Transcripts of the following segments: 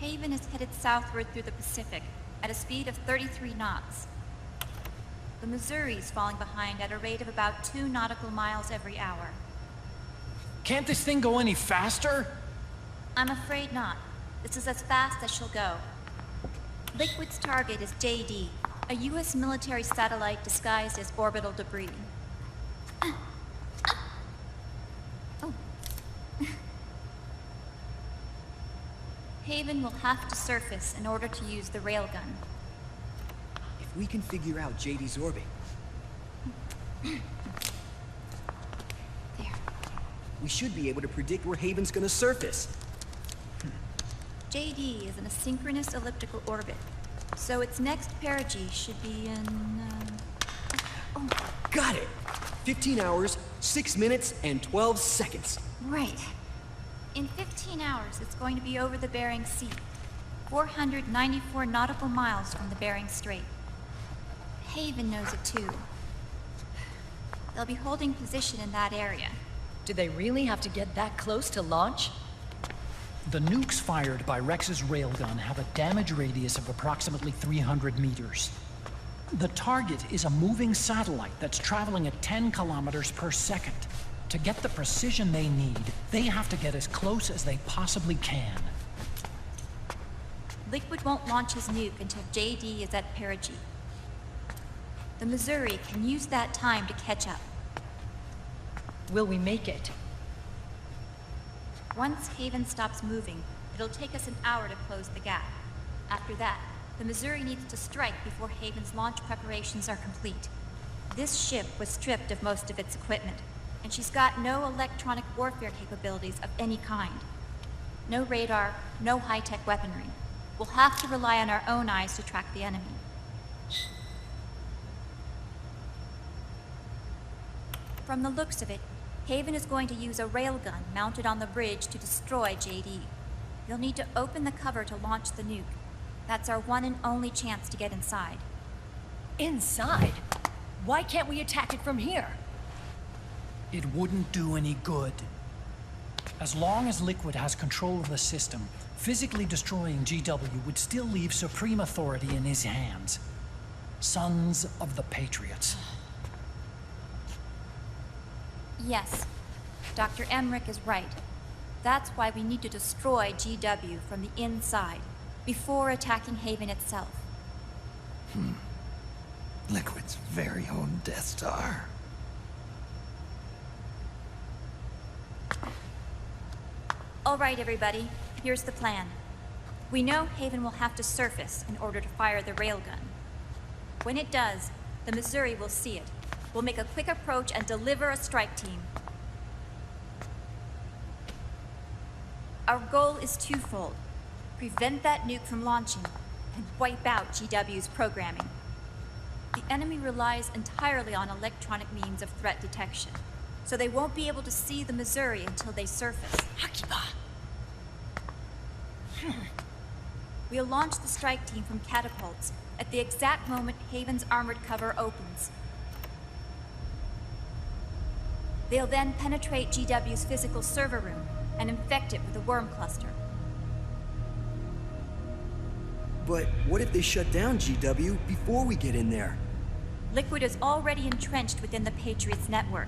Haven is headed southward through the Pacific at a speed of 33 knots. The Missouri's falling behind at a rate of about 2 nautical miles every hour. Can't this thing go any faster? I'm afraid not. This is as fast as she'll go. Liquid's target is JD, a U.S. military satellite disguised as orbital debris. Oh. Haven will have to surface in order to use the railgun. If we can figure out JD's orbit... There. we should be able to predict where Haven's gonna surface. JD is in a synchronous elliptical orbit, so its next perigee should be in, Oh. Got it! 15 hours, 6 minutes, and 12 seconds. Right. In 15 hours, it's going to be over the Bering Sea, 494 nautical miles from the Bering Strait. Haven knows it too. They'll be holding position in that area. Do they really have to get that close to launch? The nukes fired by Rex's railgun have a damage radius of approximately 300 meters. The target is a moving satellite that's traveling at 10 kilometers per second. To get the precision they need, they have to get as close as they possibly can. Liquid won't launch his nuke until JD is at perigee. The Missouri can use that time to catch up. Will we make it? Once Haven stops moving, it'll take us an hour to close the gap. After that, the Missouri needs to strike before Haven's launch preparations are complete. This ship was stripped of most of its equipment, and she's got no electronic warfare capabilities of any kind. No radar, no high-tech weaponry. We'll have to rely on our own eyes to track the enemy. From the looks of it, Haven is going to use a railgun mounted on the bridge to destroy JD. You'll need to open the cover to launch the nuke. That's our one and only chance to get inside. Inside? Why can't we attack it from here? It wouldn't do any good. As long as Liquid has control of the system, physically destroying GW would still leave supreme authority in his hands. Sons of the Patriots. Yes, Dr. Emmerich is right. That's why we need to destroy GW from the inside, before attacking Haven itself. Liquid's very own Death Star. All right, everybody, here's the plan. We know Haven will have to surface in order to fire the railgun. When it does, the Missouri will see it. We'll make a quick approach and deliver a strike team. Our goal is twofold. Prevent that nuke from launching, and wipe out GW's programming. The enemy relies entirely on electronic means of threat detection, so they won't be able to see the Missouri until they surface. Akiba! We'll launch the strike team from catapults at the exact moment Haven's armored cover opens. They'll then penetrate GW's physical server room and infect it with a worm cluster. But what if they shut down GW before we get in there? Liquid is already entrenched within the Patriots network.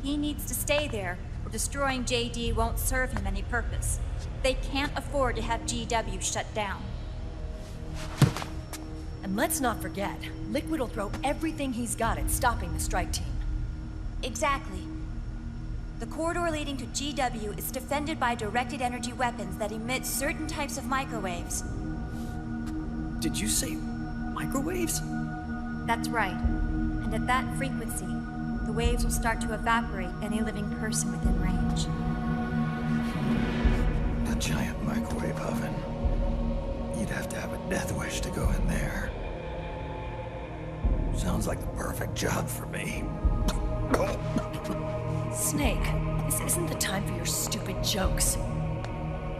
He needs to stay there, or destroying JD won't serve him any purpose. They can't afford to have GW shut down. And let's not forget, Liquid will throw everything he's got at stopping the strike team. Exactly. The corridor leading to GW is defended by directed energy weapons that emit certain types of microwaves. Did you say microwaves? That's right. And at that frequency, the waves will start to evaporate any living person within range. A giant microwave oven. You'd have to have a death wish to go in there. Sounds like the perfect job for me. Snake, this isn't the time for your stupid jokes.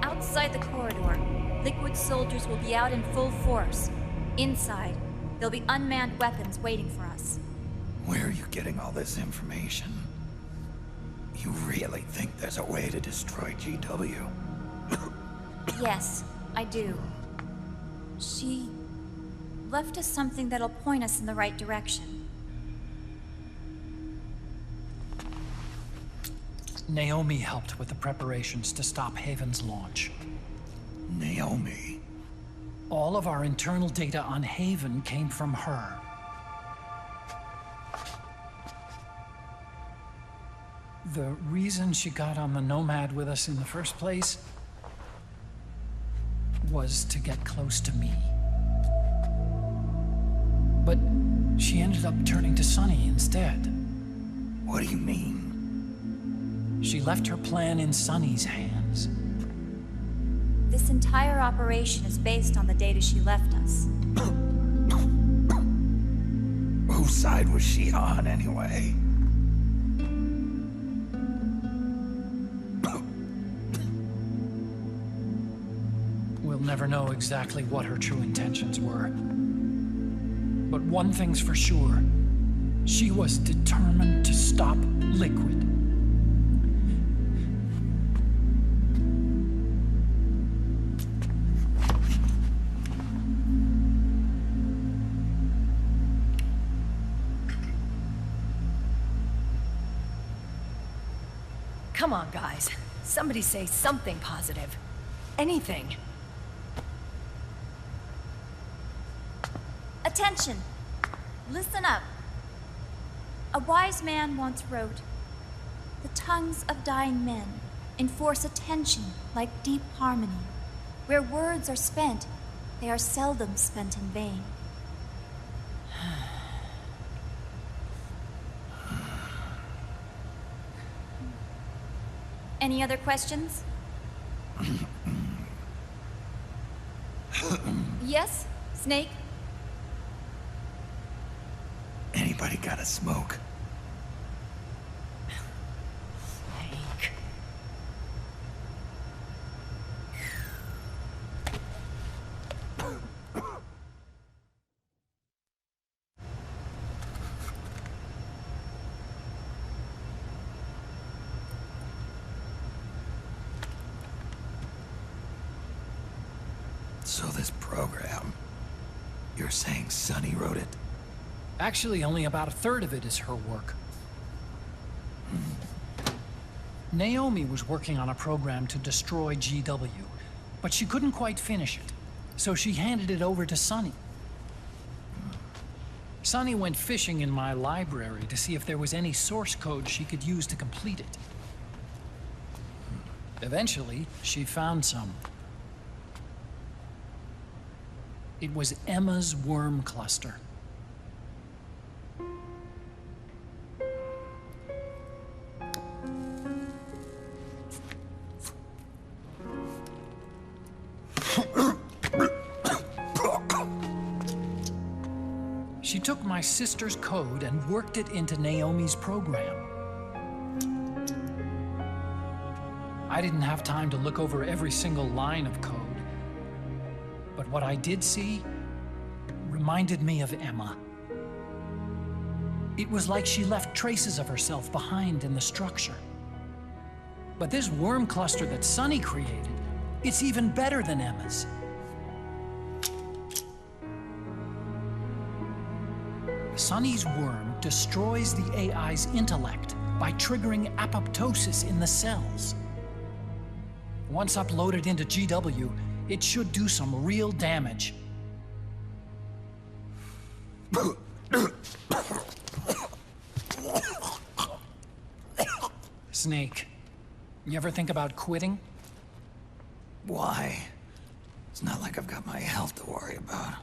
Outside the corridor, Liquid soldiers will be out in full force. Inside, there'll be unmanned weapons waiting for us. Where are you getting all this information? You really think there's a way to destroy GW? Yes, I do. She left us something that'll point us in the right direction. Naomi helped with the preparations to stop Haven's launch. Naomi. All of our internal data on Haven came from her. The reason she got on the Nomad with us in the first place was to get close to me. But she ended up turning to Sunny instead. What do you mean? She left her plan in Sunny's hands. This entire operation is based on the data she left us. Whose side was she on, anyway? We'll never know exactly what her true intentions were. But one thing's for sure. She was determined to stop Liquid. Come on, guys. Somebody say something positive. Anything. Attention! Listen up. A wise man once wrote, "The tongues of dying men enforce attention like deep harmony. Where words are spent, they are seldom spent in vain." Any other questions? Yes, Snake? Anybody got a smoke? Snake. So this program, you're saying Sunny wrote it? Actually, only about a third of it is her work. Naomi was working on a program to destroy GW, but she couldn't quite finish it, so she handed it over to Sunny. Sunny went fishing in my library to see if there was any source code she could use to complete it. Eventually, she found some. It was Emma's worm cluster. She took my sister's code and worked it into Naomi's program. I didn't have time to look over every single line of code, but what I did see reminded me of Emma. It was like she left traces of herself behind in the structure. But this worm cluster that Sunny created, it's even better than Emma's. Sunny's worm destroys the AI's intellect by triggering apoptosis in the cells. Once uploaded into GW, it should do some real damage. Snake, you ever think about quitting? Why? It's not like I've got my health to worry about.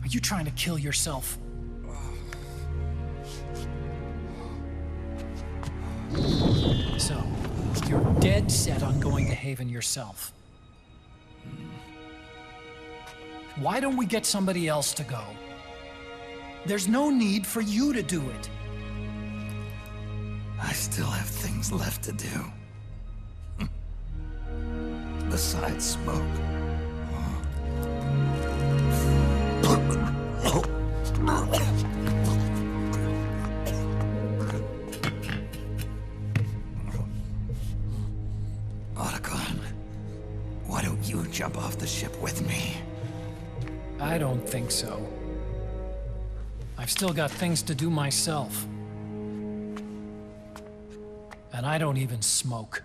Are you trying to kill yourself? So, you're dead set on going to Haven yourself. Why don't we get somebody else to go? There's no need for you to do it. I still have things left to do. Besides smoke. Otacon, why don't you jump off the ship with me? I don't think so. I've still got things to do myself. And I don't even smoke.